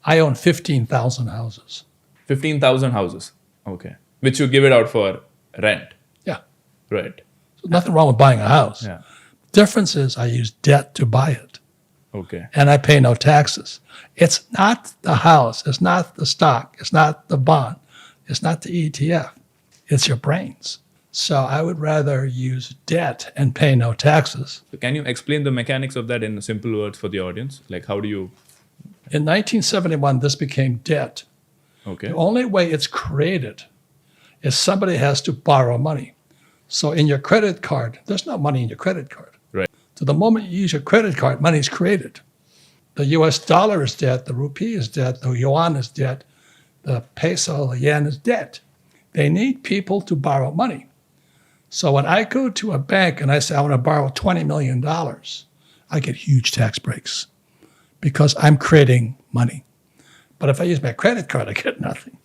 I own 15,000 houses. 15,000 houses. Okay. Which you give it out for rent. Yeah. Right. So nothing wrong with buying a house. Yeah. Difference is I use debt to buy it. Okay. And I pay no taxes. It's not the house. It's not the stock. It's not the bond. It's not the ETF. It's your brains. So I would rather use debt and pay no taxes. So can you explain the mechanics of that in simple words for the audience? Like how do you... In 1971, this became debt. Okay. The only way it's created is somebody has to borrow money. So in your credit card, there's no money in your credit card. Right. So the moment you use your credit card, money is created. The US dollar is debt, the rupee is debt, the yuan is debt, the peso, the yen is debt. They need people to borrow money. So when I go to a bank and I say, I want to borrow $20 million, I get huge tax breaks because I'm creating money. But if I use my credit card, I get nothing.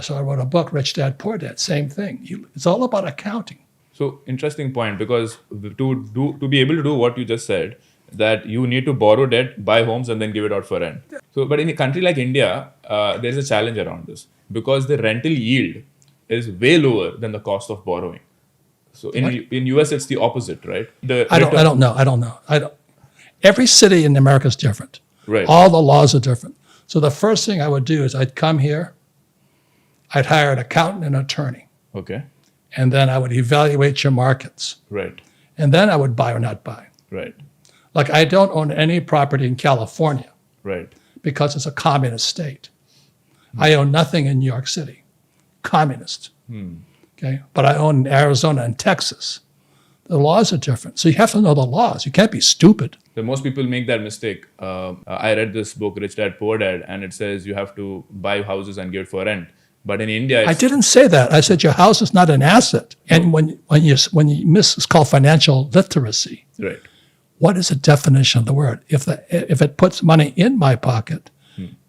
So I wrote a book, Rich Dad, Poor Dad, same thing. It's all about accounting. So interesting point, because to be able to do what you just said, that you need to borrow debt, buy homes, and then give it out for rent. So, but in a country like India, there's a challenge around this because the rental yield is way lower than the cost of borrowing. So in US, it's the opposite, right? I don't know. Every city in America is different. Right. All the laws are different. So the first thing I would do is I'd come here, I'd hire an accountant and attorney, Okay. and then I would evaluate your markets. Right. And then I would buy or not buy. Right. Like I don't own any property in California Right. because it's a communist state. I own nothing in New York City, communist. Okay, but I own in Arizona and Texas. The laws are different. So you have to know the laws. You can't be stupid. So most people make that mistake. I read this book, Rich Dad, Poor Dad, and it says you have to buy houses and give it for rent. But in India, I didn't say that. I said your house is not an asset. And when you miss, it's called financial literacy. right. What is the definition of the word? If it puts money in my pocket,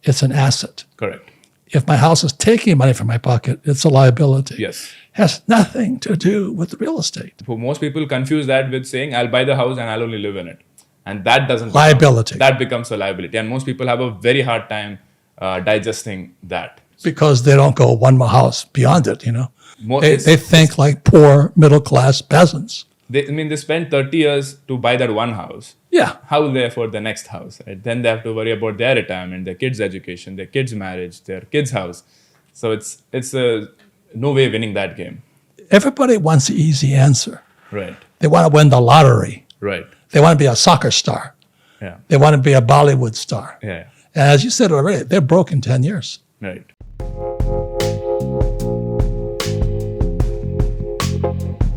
it's an asset. Correct. If my house is taking money from my pocket, it's a liability. Yes. Has nothing to do with real estate. For most people, confuse that with saying, I'll buy the house and I'll only live in it. And that doesn't... Liability. That becomes a liability. And most people have a very hard time digesting that. Because they don't go one more house beyond it, you know. They It's- think like poor middle-class peasants. They spend 30 years to buy that one house. Yeah. How will they afford the next house? Right? Then they have to worry about their retirement, their kids' education, their kids' marriage, their kids' house. So it's no way winning that game. Everybody wants the easy answer. Right. They want to win the lottery. Right. They want to be a soccer star. Yeah. They want to be a Bollywood star. Yeah. And as you said already, they're broke in 10 years. Right.